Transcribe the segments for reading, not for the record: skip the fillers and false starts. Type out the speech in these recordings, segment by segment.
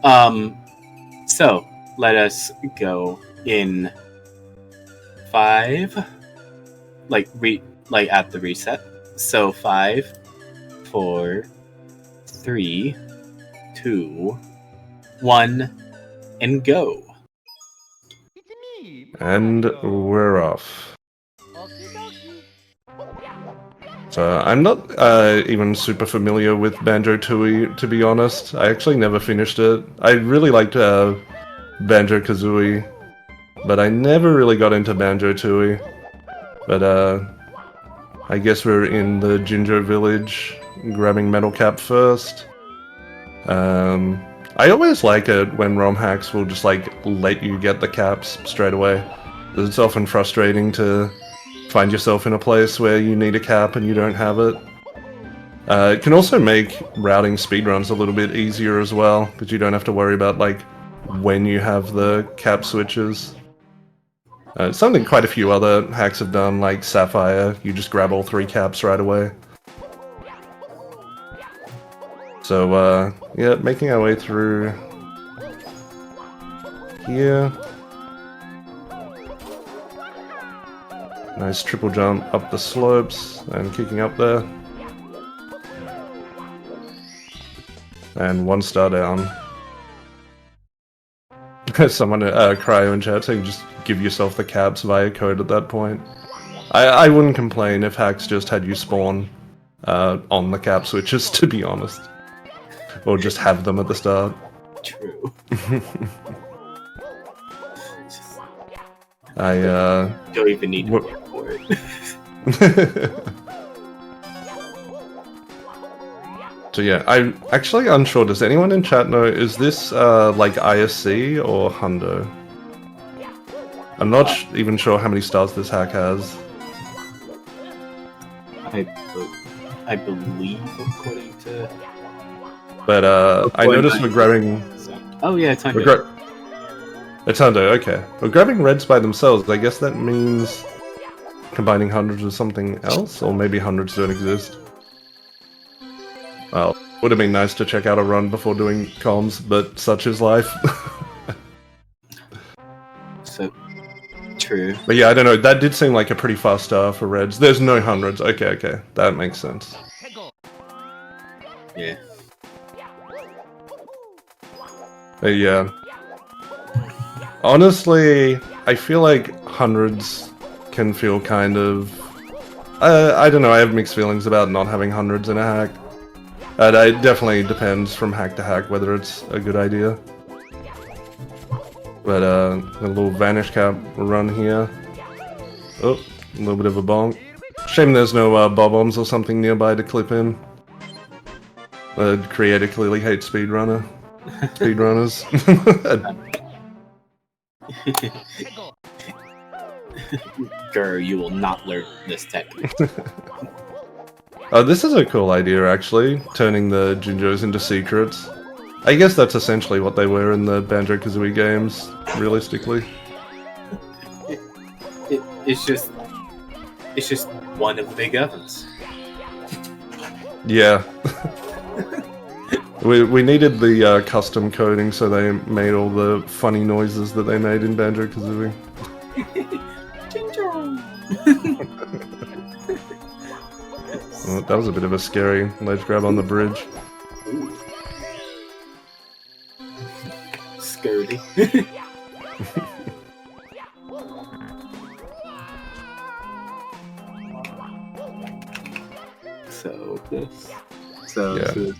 So let us go in 5, like at the reset. So 5, 4, 3, 2, 1, and go. And we're off. So I'm not even super familiar with Banjo-Tooie, to be honest. I actually never finished it. I really liked Banjo-Kazooie, but I never really got into Banjo-Tooie. But I guess we're in the Jinjo village, grabbing Metal Cap first. I always like it when ROM hacks will just like let you get the caps straight away. It's often frustrating to find yourself in a place where you need a cap and you don't have it. It can also make routing speedruns a little bit easier as well, because you don't have to worry about like when you have the cap switches. Something quite a few other hacks have done, like Sapphire, you just grab all 3 caps right away. So yeah, making our way through here. Nice triple jump up the slopes and kicking up there. And 1 star down. Someone cryo in chat saying just give yourself the caps via code at that point. I wouldn't complain if hacks just had you spawn on the cap switches, to be honest. Or just have them at the start. True. I don't even need to work for it. So yeah, I'm actually unsure. Does anyone in chat know, is this like ISC or Hundo? I'm not even sure how many stars this hack has. I believe according to... But I noticed we're grabbing... Oh yeah, it's Hundo. It's Hundo, okay. We're grabbing reds by themselves. I guess that means combining hundreds with something else? Or maybe hundreds don't exist. Well, would have been nice to check out a run before doing comms, but such is life. So, true. But yeah, I don't know, that did seem like a pretty fast star for reds. There's no hundreds, okay, that makes sense. Yeah. But yeah. Honestly, I feel like hundreds can feel kind of... I don't know, I have mixed feelings about not having hundreds in a hack. It definitely depends from hack to hack whether it's a good idea. But a little Vanish Cap run here. Oh, a little bit of a bonk. Shame there's no bob-ombs or something nearby to clip in. The creator clearly hates speedrunners. Girl, you will not learn this technique. Oh, this is a cool idea, actually, turning the Jinjos into secrets. I guess that's essentially what they were in the Banjo-Kazooie games, realistically. It's just one of the big ovens. Yeah. we needed the custom coding, so they made all the funny noises that they made in Banjo-Kazooie. Oh, that was a bit of a scary ledge grab on the bridge. Scurdy. So this. So, yeah. So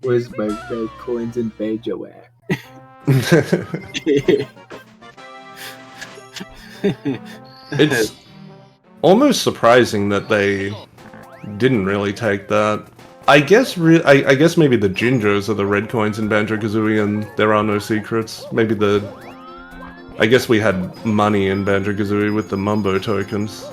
where's my red coins and Banjo at? It's almost surprising that they didn't really take that. I guess I guess maybe the Jinjos are the red coins in Banjo-Kazooie and there are no secrets. Maybe I guess we had money in Banjo-Kazooie with the Mumbo tokens.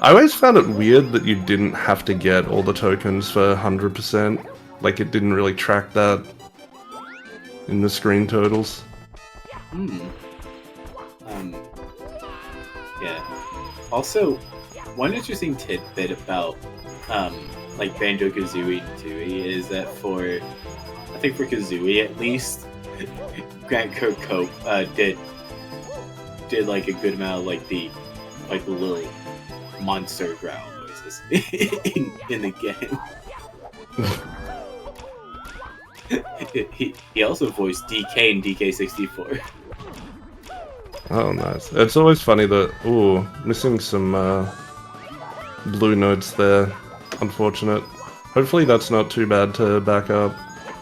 I always found it weird that you didn't have to get all the tokens for 100%. Like, it didn't really track that in the screen totals. Yeah. Also, one interesting tidbit about like Banjo-Kazooie and Tooie is that I think for Kazooie at least, Grant Kirkhope did like a good amount of like the little monster growl noises in the game. he also voiced DK in DK64. Oh, nice. It's always funny that... Ooh, missing some blue notes there. Unfortunate. Hopefully that's not too bad to back up.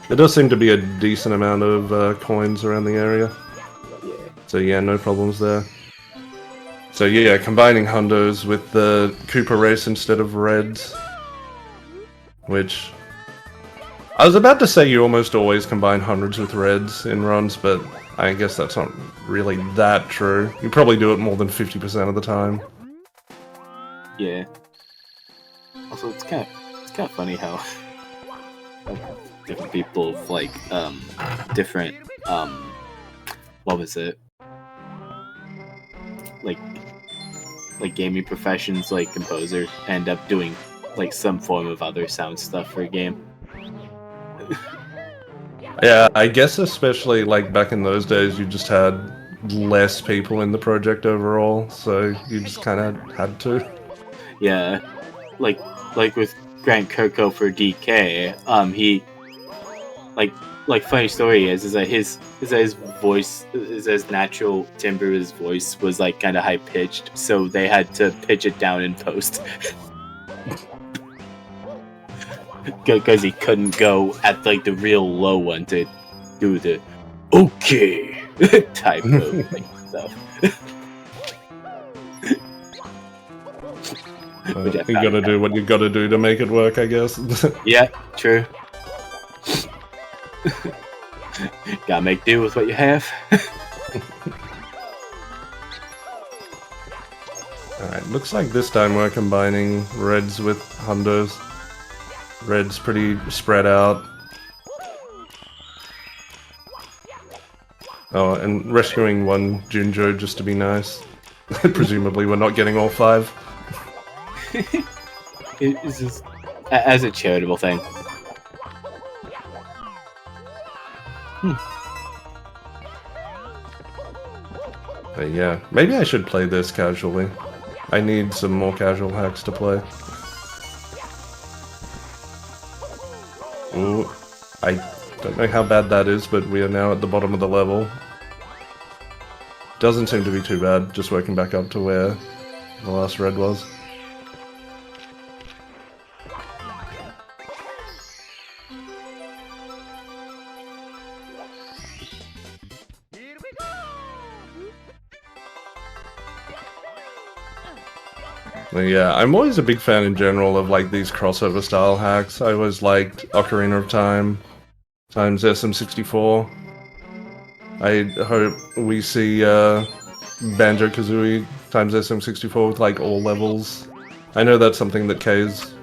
There does seem to be a decent amount of coins around the area. Yeah. So yeah, no problems there. So yeah, combining hundos with the Koopah race instead of reds. Which... I was about to say you almost always combine hundreds with reds in runs, but I guess that's not really that true. You probably do it more than 50% of the time. Yeah. Also, it's kind of funny how different people have, like, different, what was it? Like gaming professions, like composer, end up doing, like, some form of other sound stuff for a game. Yeah, I guess especially, like, back in those days, you just had less people in the project overall, so you just kind of had to. Yeah. Like with Grant Kirkhope for DK, he like funny story is that his voice is as natural timbre. His voice was like kind of high pitched, so they had to pitch it down in post because he couldn't go at like the real low one to do the okay type of like, stuff. You gotta do what you gotta do to make it work, I guess. Yeah, true. Gotta make do with what you have. Alright, looks like this time we're combining reds with hundos. Red's pretty spread out. Oh, and rescuing one Jinjo just to be nice. Presumably we're not getting all 5. It's just as a charitable thing. But yeah, maybe I should play this casually. I need some more casual hacks to play. Ooh, I don't know how bad that is, but we are now at the bottom of the level. Doesn't seem to be too bad, just working back up to where the last red was. But yeah, I'm always a big fan in general of like these crossover style hacks. I always liked Ocarina of Time times SM64. I hope we see Banjo-Kazooie times SM64 with like all levels. I know that's something that Kay's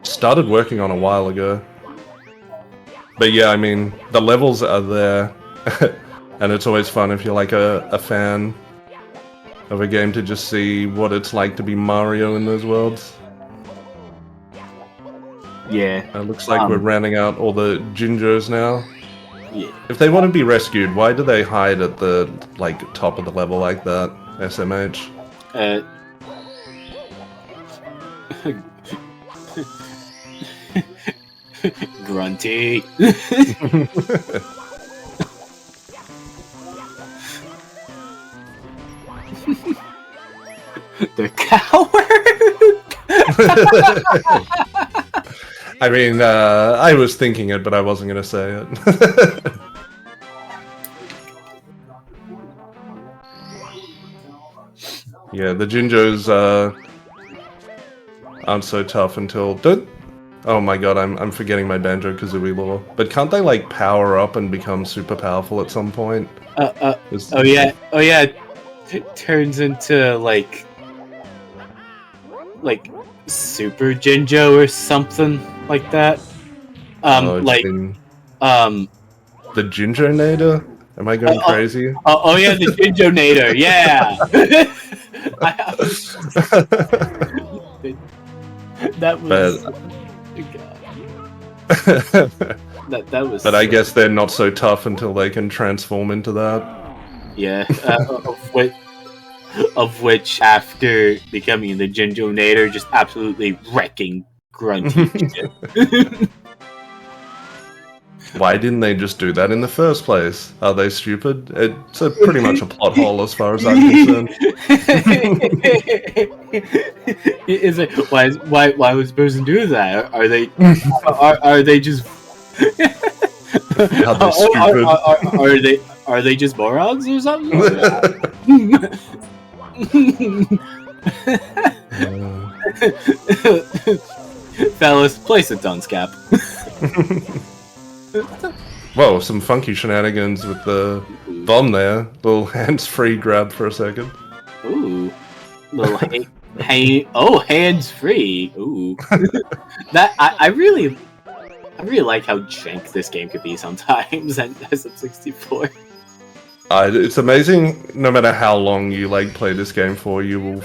started working on a while ago. But yeah, I mean, the levels are there. And it's always fun if you're like a fan of a game to just see what it's like to be Mario in those worlds. Yeah. It looks like we're rounding out all the Jinjos now. Yeah. If they want to be rescued, why do they hide at the like top of the level like that? SMH. Grunty. The coward. I mean, I was thinking it, but I wasn't going to say it. Yeah, the Jinjos aren't so tough until... Oh my god, I'm forgetting my Banjo-Kazooie lore. But can't they, like, power up and become super powerful at some point? Oh yeah. It turns into, like Super Jinjo or something like that. The Jinjonator? Am I going crazy? Oh yeah, the Jinjonator, yeah! That was... That was. But I guess they're not so tough until they can transform into that. Yeah, of which after becoming the Ginjonator, just absolutely wrecking grunty shit. Why didn't they just do that in the first place? Are they stupid? It's pretty much a plot hole as far as I'm concerned. Is it why would this person do that? Are they are they just Are they stupid? are they just morons or something? Fellas, place a dunce cap. Whoa, some funky shenanigans with the bomb there. Little hands-free grab for a second. Ooh, little hands-free. Ooh, that I really like how jank this game could be sometimes at SM64. It's amazing. No matter how long you play this game for, you will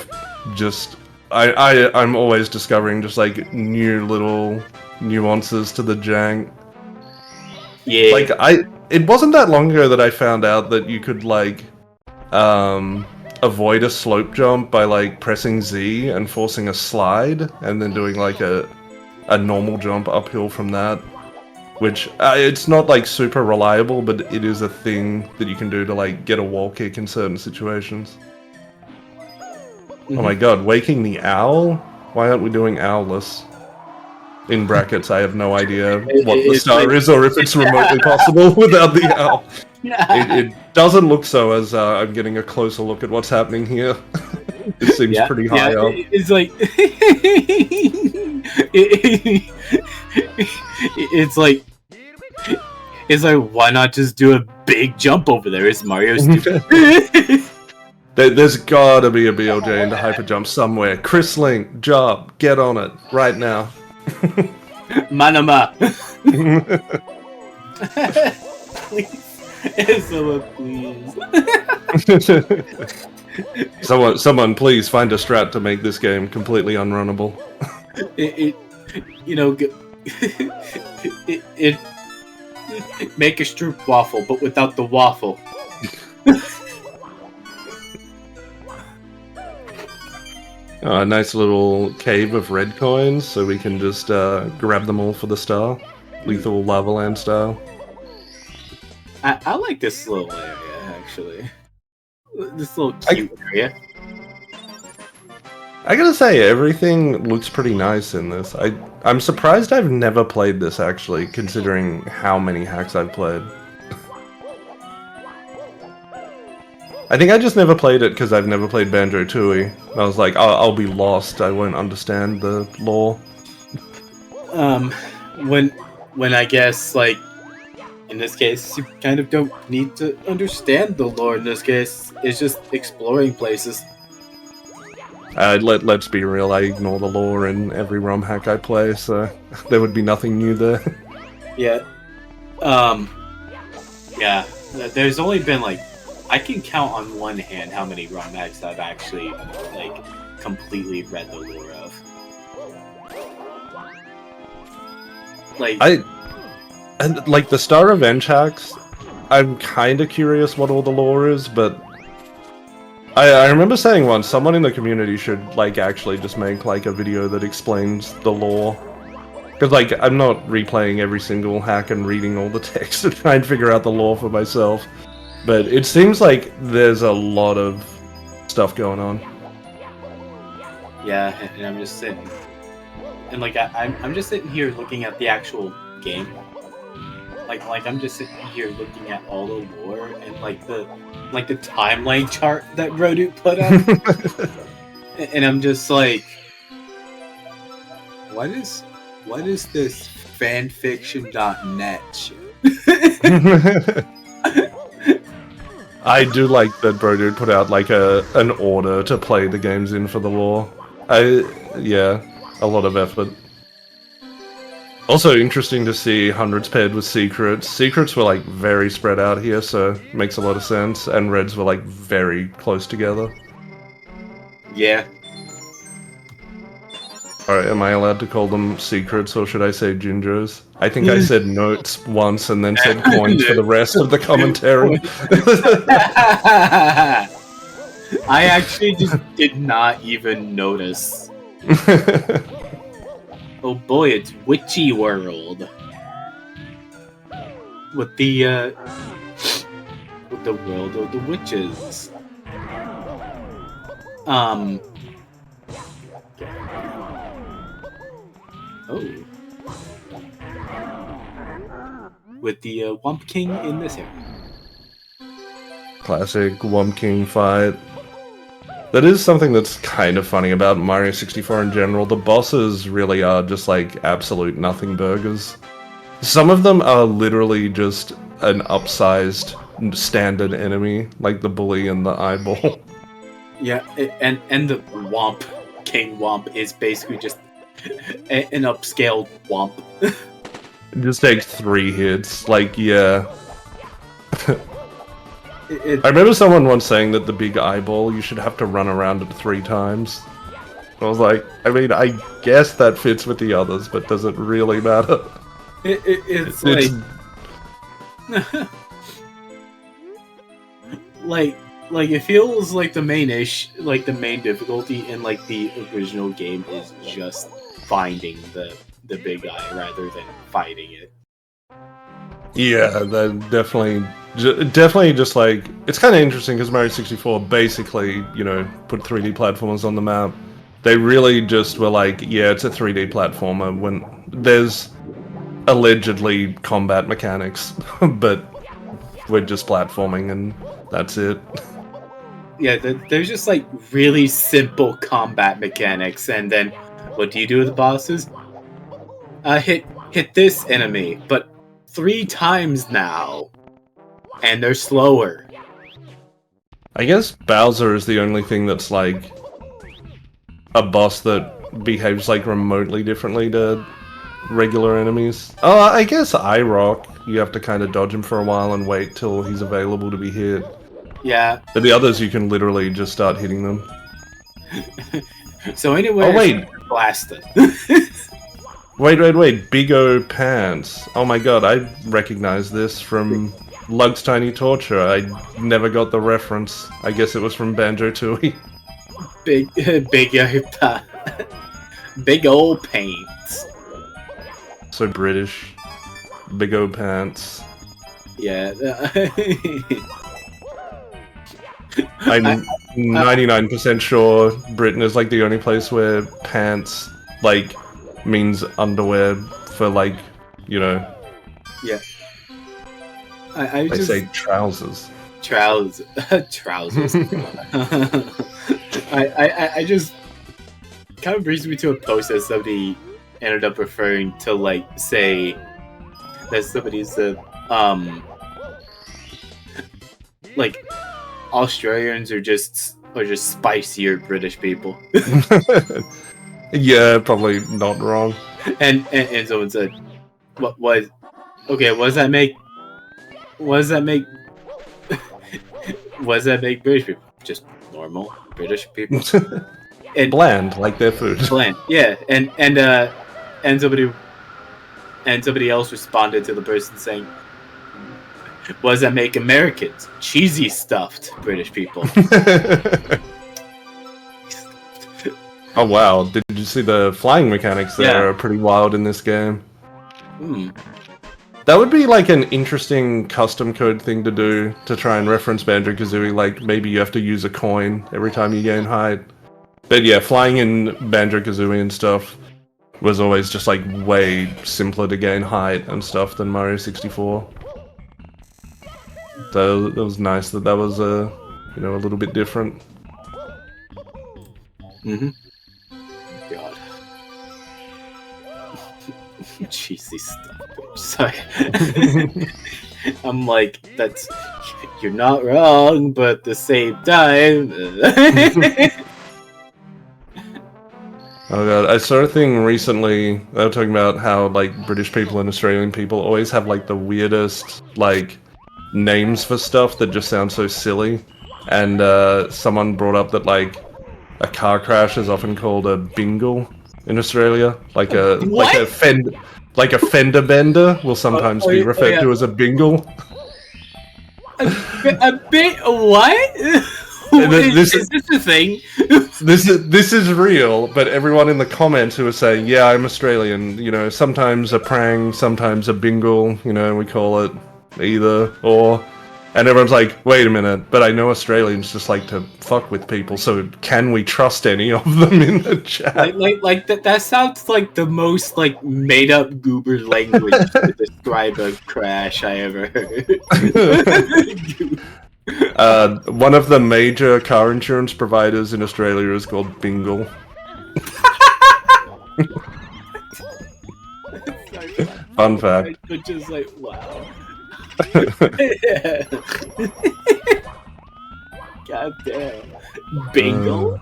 just. I'm always discovering just new little nuances to the jank. Yeah. It wasn't that long ago that I found out that you could avoid a slope jump by pressing Z and forcing a slide, and then doing a normal jump uphill from that. Which it's not super reliable, but it is a thing that you can do to get a wall kick in certain situations. Mm-hmm. Oh my god, waking the owl? Why aren't we doing owlless? In brackets, I have no idea what the star is or if it's remotely possible without the owl. It doesn't look so, as I'm getting a closer look at what's happening here. It seems pretty high up. It's it's like, why not just do a big jump over there? Is Mario stupid? There's gotta be a BLJ into hyper jump somewhere. Chris Link, job, get on it right now. Manama. Please, someone please. Someone please find a strat to make this game completely unrunnable. Make a stroop waffle, but without the waffle. A nice little cave of red coins, so we can just grab them all for the star. Lethal Lava Land style. I like this little area, actually. This little cute area. I gotta say, everything looks pretty nice in this. I'm surprised I've never played this, actually, considering how many hacks I've played. I think I just never played it because I've never played Banjo-Tooie. I was like, I'll be lost, I won't understand the lore. When I guess, in this case, you kind of don't need to understand the lore in this case. It's just exploring places. Let's be real, I ignore the lore in every ROM hack I play, so there would be nothing new there. Yeah. Yeah. There's only been, I can count on one hand how many ROM hacks I've actually, completely read the lore of. The Star Revenge hacks, I'm kinda curious what all the lore is, but I remember saying once, someone in the community should, actually just make, a video that explains the lore. Because, I'm not replaying every single hack and reading all the text to try and figure out the lore for myself. But it seems like there's a lot of stuff going on. Yeah, and I'm just sitting... And, I'm just sitting here looking at the actual game. I'm just sitting here looking at all the lore and, the timeline chart that Rodu put up. And I'm just like... What is this fanfiction.net shit? I do like that Brodude put out an order to play the games in for the lore. Yeah, a lot of effort. Also interesting to see hundreds paired with secrets. Secrets were very spread out here, so makes a lot of sense. And reds were very close together. Yeah. Alright, am I allowed to call them secrets, or should I say gingers? I think I said notes once and then said coins for the rest of the commentary. I actually just did not even notice. Oh boy, it's Witchy World. With the world of the witches. Oh. With the Womp King in this area. Classic Womp King fight. That is something that's kind of funny about Mario 64 in general. The bosses really are just like absolute nothing burgers. Some of them are literally just an upsized standard enemy, like the bully and the eyeball. Yeah, and the Womp King Womp is basically just an upscaled Womp. It just takes 3 hits, like, yeah. I remember someone once saying that the big eyeball, you should have to run around it 3 times. I was like, I mean, I guess that fits with the others, but does it really matter? It's like it feels like the main difficulty in like the original game is just finding the big eye rather than fighting it. Yeah, that definitely just like, it's kind of interesting because Mario 64 basically, you know, put 3D platformers on the map. They really just were like, yeah, it's a 3D platformer when there's allegedly combat mechanics, but we're just platforming and that's it. Yeah, there's just like really simple combat mechanics, and then what do you do with the bosses? Hit this enemy, but 3 times now, and they're slower. I guess Bowser is the only thing that's like a boss that behaves like remotely differently to regular enemies. Oh, I guess I-Rock, you have to kind of dodge him for a while and wait till he's available to be hit. Yeah. But the others, you can literally just start hitting them. So anyway, oh wait, blast it. wait, Big O Pants. Oh my god, I recognize this from Lug's Tiny Torture. I never got the reference. I guess it was from Banjo-Tooie. Big old paints. So British. Big O Pants. Yeah. I'm 99% sure Britain is like the only place where pants like means underwear for like, you know. Yeah. I just say trousers. Trousers. I just kind of brings me to a post that somebody ended up referring to, like, say that somebody's like Australians are just spicier British people. Yeah, probably not wrong. And someone said, what does that make British people? Just normal British people. And bland, like their food. Bland, yeah. And somebody else responded to the person saying, what does that make Americans? Cheesy stuffed British people. Oh wow, did you see the flying mechanics there are pretty wild in this game? That would be like an interesting custom code thing to do to try and reference Banjo-Kazooie, like maybe you have to use a coin every time you gain height. But yeah, flying in Banjo-Kazooie and stuff was always just like way simpler to gain height and stuff than Mario 64. So it was nice that was you know, a little bit different. God. Cheesy stuff. Sorry. I'm like, you're not wrong, but at the same time. Oh god, I saw a thing recently, they were talking about how like British people and Australian people always have like the weirdest like names for stuff that just sound so silly. And someone brought up that like a car crash is often called a bingle in Australia. Like a What? fender bender will sometimes be referred to as a bingle. A bit what? Is this a thing? This is real, but everyone in the comments who are saying, "Yeah, I'm Australian," you know, sometimes a prang, sometimes a bingle, you know, we call it either or, and everyone's like, "Wait a minute," but I know Australians just like to fuck with people, so can we trust any of them in the chat? Like that sounds like the most like made up goober language to describe a crash I ever heard. One of the major car insurance providers in Australia is called Bingle. Fun fact. But just like, wow. God damn. Bingle?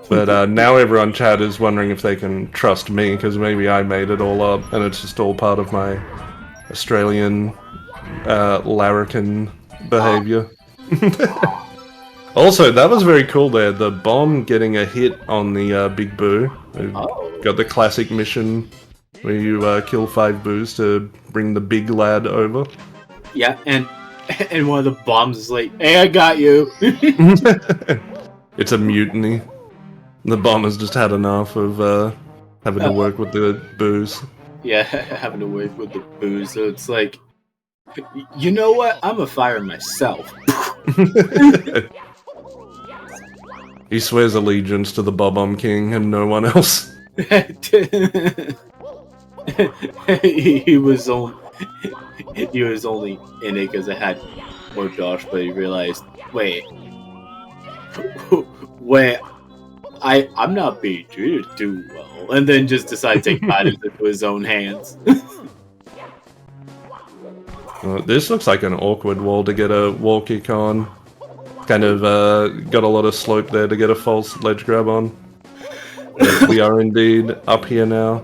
But now everyone chat is wondering if they can trust me, because maybe I made it all up, and it's just all part of my Australian larrikin behavior. Also, that was very cool there, the bomb getting a hit on the Big Boo. Got the classic mission where you kill 5 boos to bring the big lad over. Yeah, and one of the bombs is like, "Hey, I got you." It's a mutiny. The bombers just had enough of having to work with the boos. Yeah, having to work with the boos, so it's like, you know what? I'm a fire myself. He swears allegiance to the Bob-omb King and no one else. he was only in it because it had more dosh, but he realized, wait, I'm not being treated too well, and then just decided to take matters into his own hands. This looks like an awkward wall to get a wall kick on. Kind of got a lot of slope there to get a false ledge grab on. But we are indeed up here now.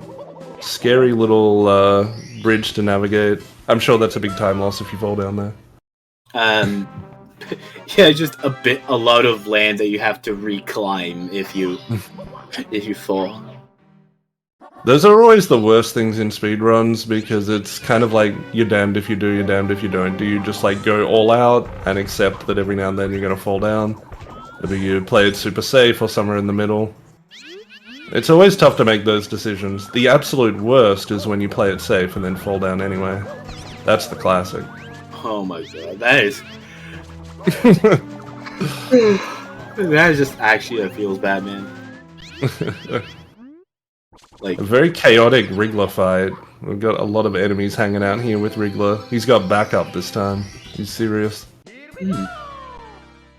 Scary little bridge to navigate. I'm sure that's a big time loss if you fall down there. Yeah, just a lot of land that you have to reclimb if you fall. Those are always the worst things in speedruns, because it's kind of like you're damned if you do, you're damned if you don't. Do you just like go all out and accept that every now and then you're gonna fall down? Or do you play it super safe or somewhere in the middle? It's always tough to make those decisions. The absolute worst is when you play it safe and then fall down anyway. That's the classic. Oh my god, that is... that is just actually, that feels bad, man. Like, a very chaotic Wriggler fight. We've got a lot of enemies hanging out here with Wriggler. He's got backup this time. He's serious.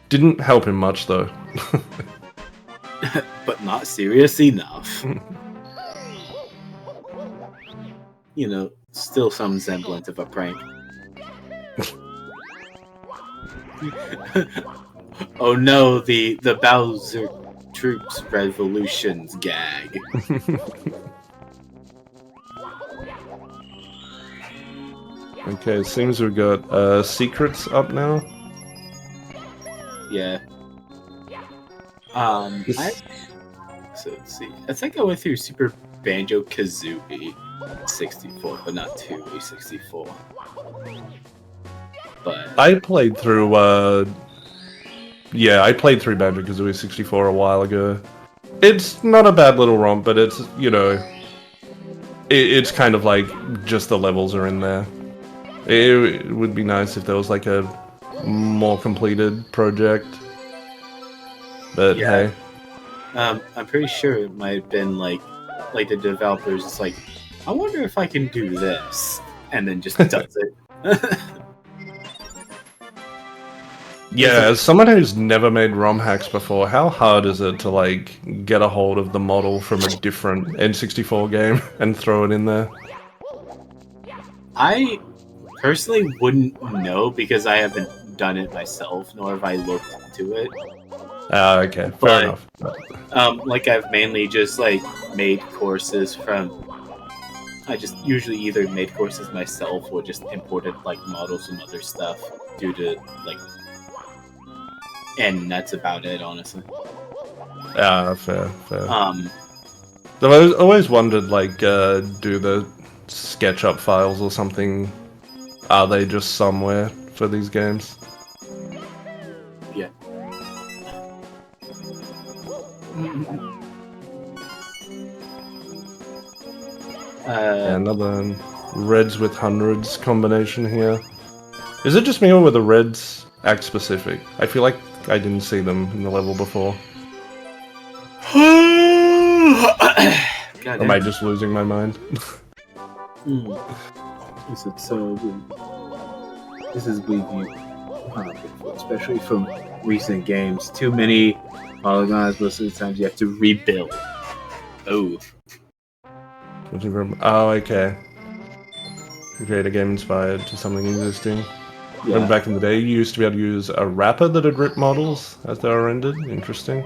Didn't help him much though. But not serious enough. You know, still some semblance of a prank. Oh no, the Bowser Troops Revolutions gag. Okay, it seems we've got secrets up now. Yeah. So let's see. I think I went through Super Banjo-Kazooie 64, but not 2 64. But I played through I played through Banjo-Kazooie 64 a while ago. It's not a bad little romp, but it's, you know, it's kind of like just the levels are in there. It would be nice if there was like a more completed project. But yeah. hey. I'm pretty sure it might have been like the developers just like, I wonder if I can do this, and then just does it. Yeah, as someone who's never made ROM hacks before, how hard is it to like get a hold of the model from a different N64 game and throw it in there? I personally wouldn't know because I haven't done it myself, nor have I looked into it. Okay, fair enough. Like I've mainly just like made courses from. I just usually either made courses myself or just imported like models from other stuff due to like and that's about it, honestly. Fair. So I always wondered, like, do the SketchUp files or something, are they just somewhere for these games? Yeah. Another reds with hundreds combination here. Is it just me or were the reds act specific? I feel like I didn't see them in the level before. Am I just losing my mind? This is so weird. This is weird, especially from recent games. Too many polygons, most of the times you have to rebuild. Oh. Oh, okay. Create a game inspired to something existing. Yeah. Remember back in the day, you used to be able to use a wrapper that had ripped models as they were rendered. Interesting.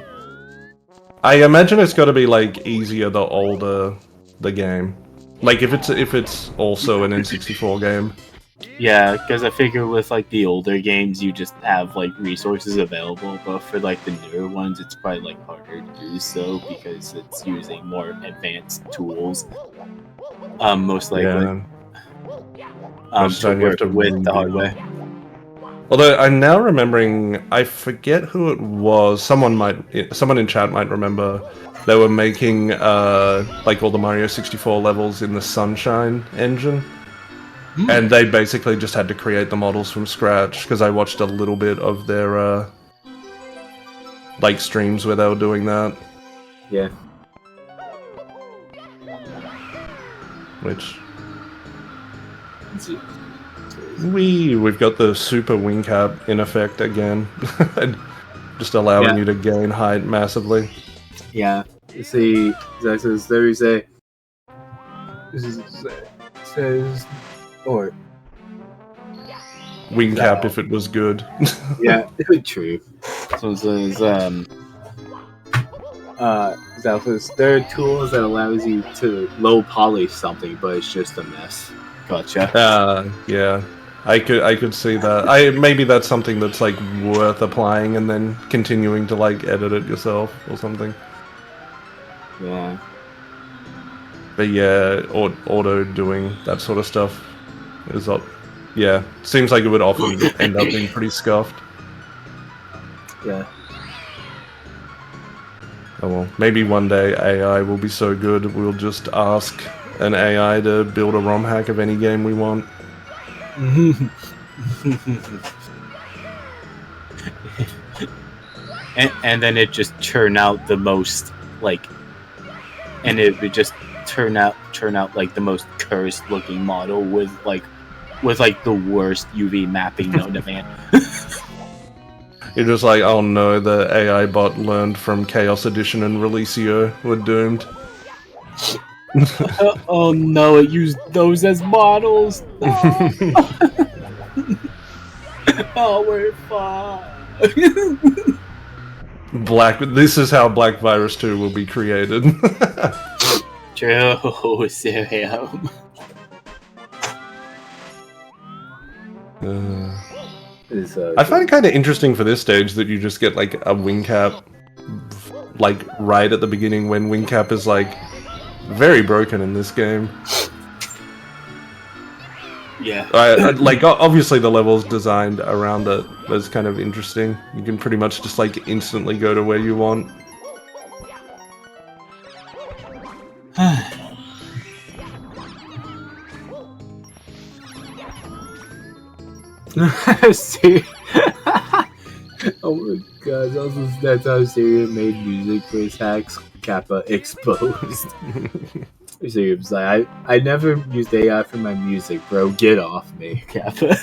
I imagine it's got to be like easier the older the game. Like if it's also an N64 game. Yeah, because I figure with like the older games, you just have like resources available, but for like the newer ones, it's probably like harder to do so because it's using more advanced tools. Most likely. Yeah. To work with the hardware. Although I'm now remembering, I forget who it was. Someone in chat might remember. They were making like all the Mario 64 levels in the Sunshine engine, and they basically just had to create the models from scratch. Because I watched a little bit of their like streams where they were doing that. Yeah. Which. We've got the super wing cap in effect again, just allowing you to gain height massively. Yeah, you see, there is a or wing cap if it was good. Yeah, true. So there's there are tools that allows you to low polish something, but it's just a mess. Gotcha. Yeah. I could see that. Maybe that's something that's like worth applying and then continuing to like edit it yourself or something. Yeah. But yeah, auto doing that sort of stuff is up. Yeah, seems like it would often end up being pretty scuffed. Yeah. Oh well, maybe one day AI will be so good we'll just ask an AI to build a ROM hack of any game we want. and then it just turn out the most like, and it would just turn out like the most cursed looking model with the worst UV mapping known to man. You're just like, oh no, the AI bot learned from Chaos Edition and Releasio. We're doomed. Oh no, it used those as models. No. Oh, we're fine. This is how Black Virus 2 will be created. True, Serium. I find it kind of interesting for this stage that you just get like a wing cap, like right at the beginning when wing cap is like very broken in this game. Yeah. Like obviously the level's designed around it, but it's kind of interesting. You can pretty much just like instantly go to where you want. See? Oh my god, that's how Serium made music for his hacks. Kappa exposed. Serium's like, I never used AI for my music, bro. Get off me, Kappa.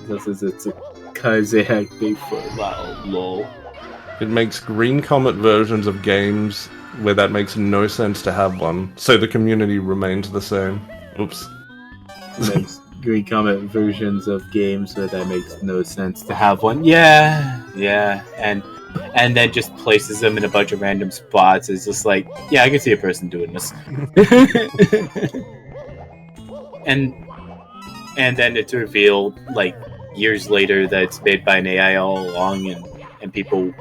It's because they had Bigfoot. Wow, lol. It makes Green Comet versions of games where that makes no sense to have one, so the community remains the same. Oops. Makes Green Comet versions of games where that makes no sense to have one. Yeah, and then just places them in a bunch of random spots. It's just like, yeah, I can see a person doing this. And and then it's revealed like years later that it's made by an AI all along, and people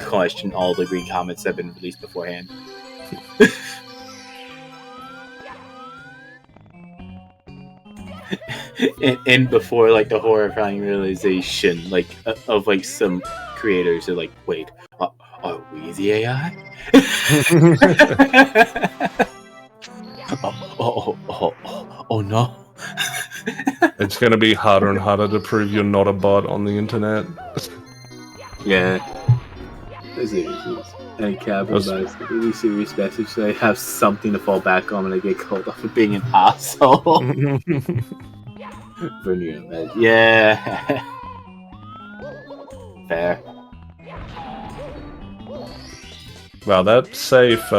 question all the green comments that have been released beforehand. and before like the horrifying realization like of like some creators are like, wait, are we the AI? oh no. It's going to be harder and harder to prove you're not a bot on the internet. Yeah. Seriously. And Cabin buys a really serious message so I have something to fall back on when I get called off for being an asshole. Yeah. Fair. Wow, that safe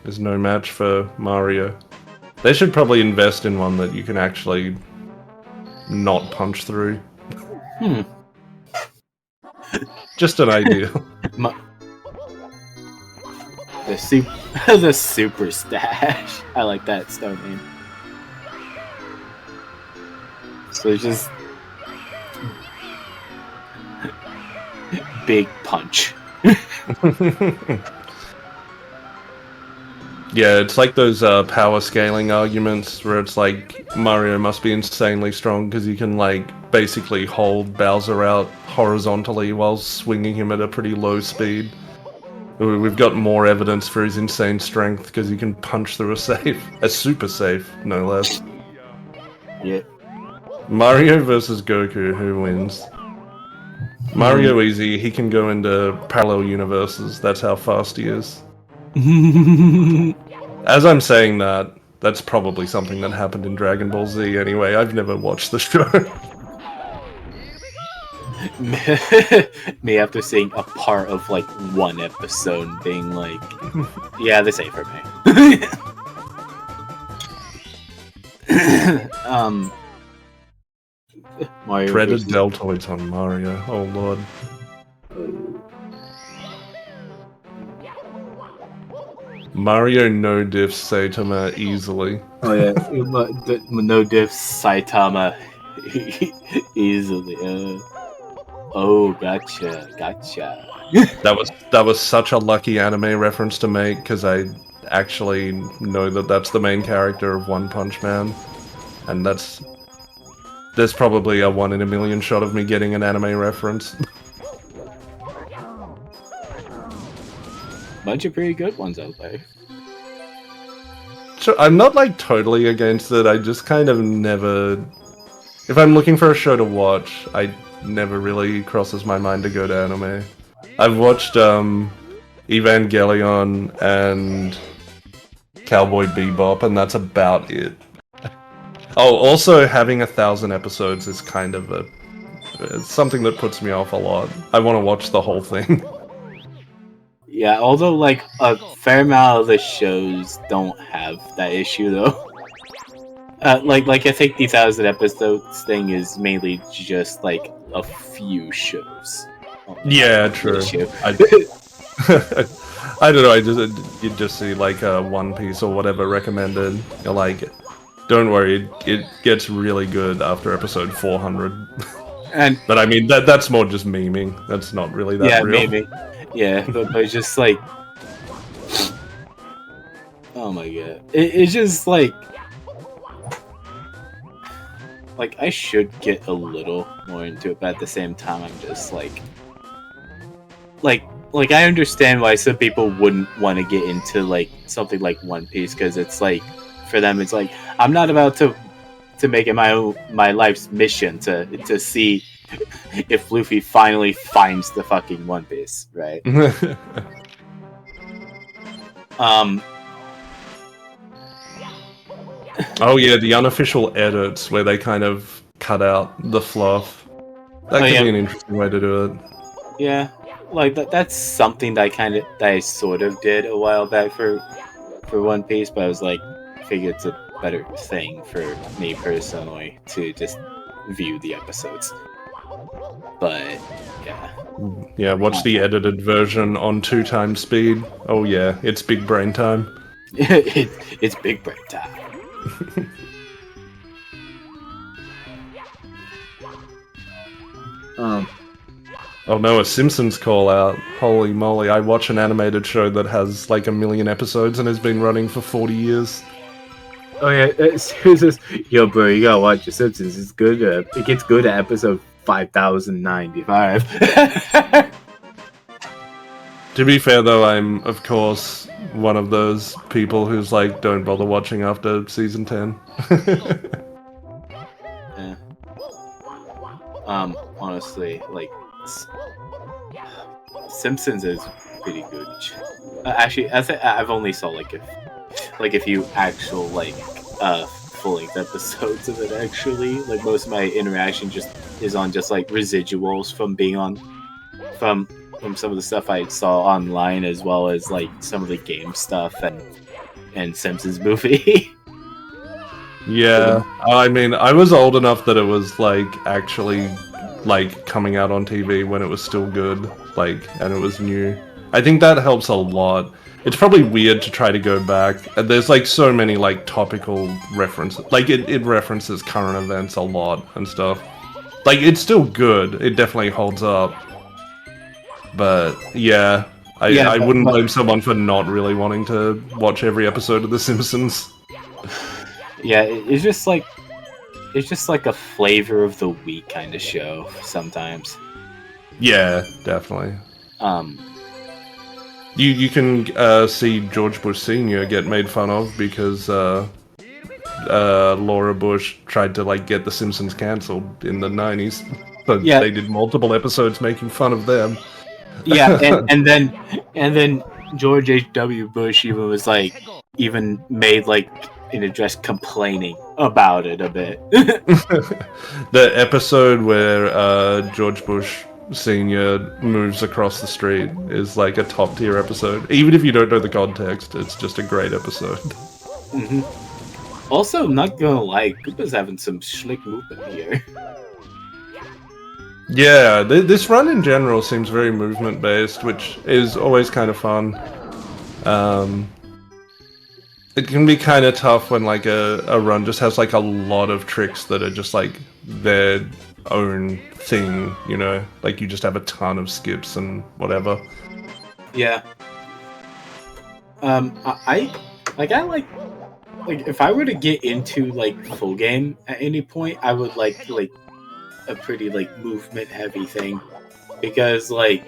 is no match for Mario. They should probably invest in one that you can actually not punch through. Just an idea. The super stash. I like that stone name. So it's just big punch. Yeah, it's like those power scaling arguments where it's like Mario must be insanely strong because you can like basically hold Bowser out horizontally while swinging him at a pretty low speed. We've got more evidence for his insane strength because he can punch through a safe. A super safe, no less. Yeah. Mario versus Goku, who wins? Mario easy, he can go into parallel universes, that's how fast he is. As I'm saying that, that's probably something that happened in Dragon Ball Z anyway, I've never watched the show. Me after seeing a part of like one episode being like, yeah, this ain't for me. Mario Dreaded deltoids on Mario, oh lord. Mario no diff Saitama easily. Oh yeah, no diff Saitama easily. Oh, gotcha. That was such a lucky anime reference to make because I actually know that that's the main character of One Punch Man, and there's probably a 1 in a million shot of me getting an anime reference. Bunch of pretty good ones out there. So I'm not like totally against it. I just kind of never. If I'm looking for a show to watch, I never really crosses my mind to go to anime. I've watched Evangelion and Cowboy Bebop, and that's about it. Oh, also having 1,000 episodes is kind of it's something that puts me off a lot. I want to watch the whole thing. Yeah, although like a fair amount of the shows don't have that issue though. Like I think the 1,000 episodes thing is mainly just like a few shows. Yeah, true. I don't know. You just see like One Piece or whatever recommended. You're like, don't worry, it gets really good after episode 400. And but I mean that's more just memeing. That's not really that real. Memeing. Yeah, but it's just like, oh my god, it's just like I should get a little more into it, but at the same time, I'm just like I understand why some people wouldn't want to get into like something like One Piece because it's like for them it's like I'm not about to make it my life's mission to see if Luffy finally finds the fucking One Piece, right? Oh yeah, the unofficial edits where they kind of cut out the fluff. That could be an interesting way to do it. Yeah, like that's something that I sort of did a while back for One Piece, but I was like, I figured it's a better thing for me personally to just view the episodes. But yeah, watch the edited version on 2 times speed. Oh yeah, it's big brain time. It's big brain time. Oh no, a Simpsons call out. Holy moly, I watch an animated show that has like 1 million episodes and has been running for 40 years. Oh yeah, yo bro, you gotta watch The Simpsons. It's good. It gets good at episode 5095. To be fair though, I'm of course one of those people who's like, don't bother watching after season 10. Yeah. Honestly, like, Simpsons is pretty good. Actually, I've only saw like a few actual full-length episodes of it. Actually, like most of my interaction just is on just like residuals from being on from some of the stuff I saw online, as well as like some of the game stuff and Simpsons movie. Yeah, I mean, I was old enough that it was like actually like coming out on TV when it was still good, like, and it was new. I think that helps a lot. It's probably weird to try to go back. There's like so many like topical references. Like it references current events a lot and stuff. Like it's still good. It definitely holds up. But yeah, I wouldn't blame someone for not really wanting to watch every episode of The Simpsons. Yeah, it's just like a flavor of the week kind of show sometimes. Yeah, definitely. You can see George Bush Sr. get made fun of because Laura Bush tried to like get The Simpsons cancelled in the 90s. But Yeah. They did multiple episodes making fun of them. Yeah, and then George H.W. Bush even made like an address complaining about it a bit. The episode where George Bush Sr. moves across the street is like a top tier episode. Even if you don't know the context, it's just a great episode. Mm-hmm. Also, not gonna lie, Koopah's having some slick movement here. Yeah, this run in general seems very movement based, which is always kind of fun. It can be kind of tough when like a run just has like a lot of tricks that are just like their own thing, you know? Like you just have a ton of skips and whatever. Yeah. I like if I were to get into like full game at any point, I would like a pretty like movement heavy thing, because like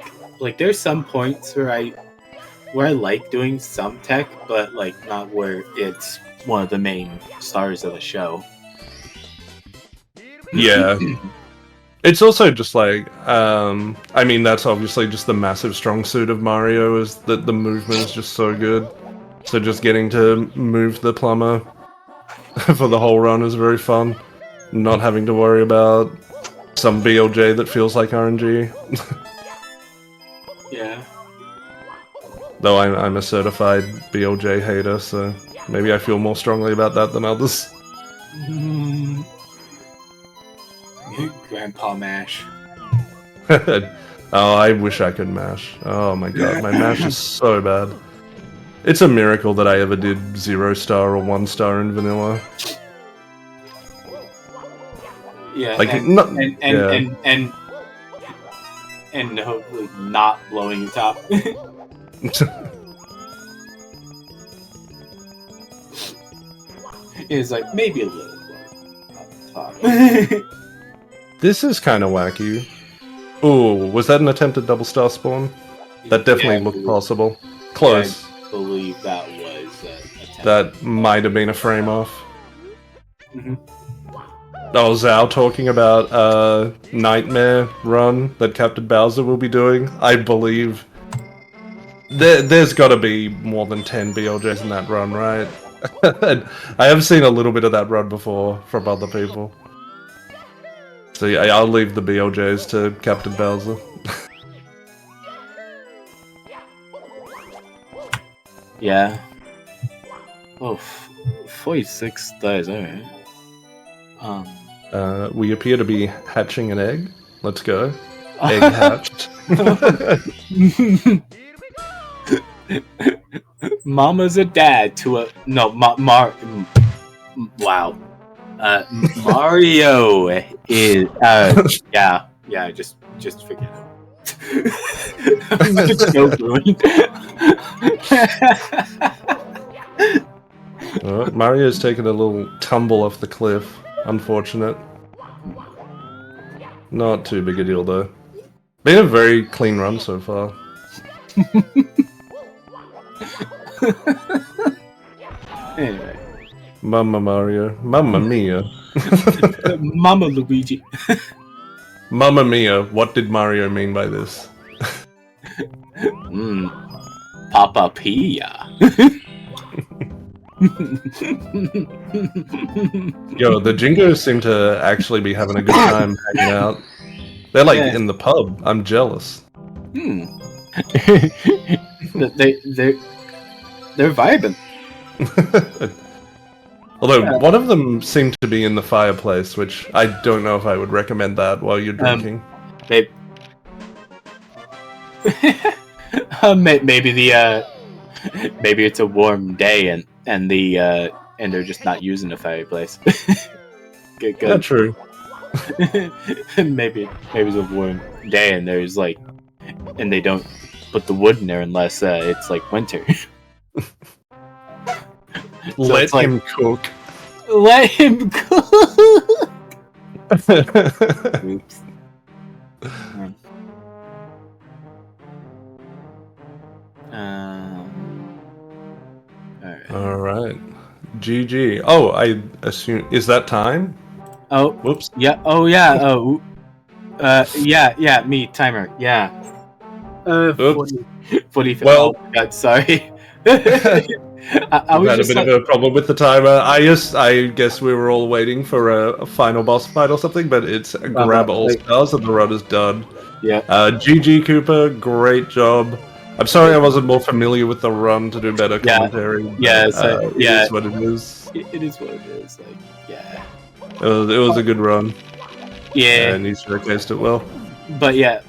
there's some points where I like doing some tech, but like not where it's one of the main stars of the show. Yeah. It's also just like, I mean, that's obviously just the massive strong suit of Mario, is that the movement is just so good. So just getting to move the plumber for the whole run is very fun. Not having to worry about some BLJ that feels like RNG. Yeah. Though I'm a certified BLJ hater, so maybe I feel more strongly about that than others. Grandpa Mash. Oh, I wish I could mash. Oh my god, my mash is so bad. It's a miracle that I ever did 0-star or 1-star in vanilla. Yeah, Like, and hopefully not blowing the top. It's like maybe a little blow on the top. This is kind of wacky. Ooh, was that an attempted double star spawn? That definitely looked possible. Close. Yeah, I believe that was attempted. That might have been a frame off. Mm-hmm. Oh, Zhao talking about Nightmare run that Captain Bowser will be doing. I believe there's got to be more than 10 BLJs in that run, right? I have seen a little bit of that run before from other people. So yeah, I'll leave the BLJs to Captain Bowser. Yeah. Oh, 46 dies, alright. We appear to be hatching an egg. Let's go. Egg hatched. Mama's a dad to a... No, wow. Mario is... yeah, just just forget it. I'm so ruined. Mario's taken a little tumble off the cliff. Unfortunate. Not too big a deal though. Been a very clean run so far. Anyway. Mamma Mario. Mamma Mia. Mama Luigi. Mamma Mia, what did Mario mean by this? Papa Pia. Yo, the Jingos seem to actually be having a good time hanging out. They're like in the pub. I'm jealous. They're vibing. Although one of them seemed to be in the fireplace, which I don't know if I would recommend that while you're drinking. Maybe it's a warm day and they're just not using the fireplace. Good. Yeah, true. maybe it's a warm day and there's like, and they don't put the wood in there unless it's like winter. Let him cook. Let him cook. Oops. All right. GG. Oh, I assume is that time? Oh, whoops. Yeah. Oh, yeah. Oh, yeah. Me timer. Yeah. 40. Well, oh, God, sorry. I was had a bit of a problem with the timer. I guess we were all waiting for a final boss fight or something, but it's grab all stars and the run is done. Yeah. GG Koopah, great job. I'm sorry I wasn't more familiar with the run to do better commentary. Yeah. It is what it is. It is what it is. Like, yeah. It was a good run. Yeah. And you showcased it well. But yeah,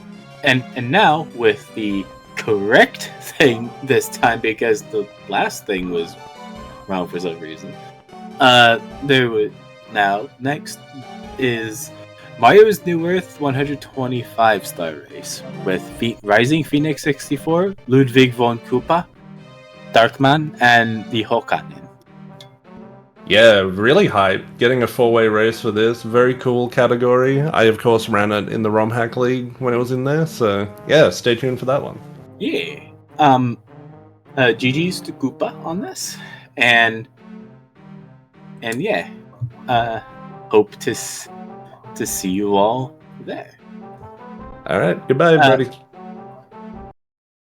and now with the correct thing this time, because the last thing was wrong for some reason. Next is Mario's New Earth 125 star race with Rising Phoenix 64, Ludwig von Koopah, Darkman, and the Hokanin. Yeah, really hype. Getting a 4-way race for this. Very cool category. I, of course, ran it in the ROM Hack League when it was in there, so yeah, stay tuned for that one. Yeah. GG's to Koopah on this. And yeah. Hope to see you all there. Alright, goodbye everybody.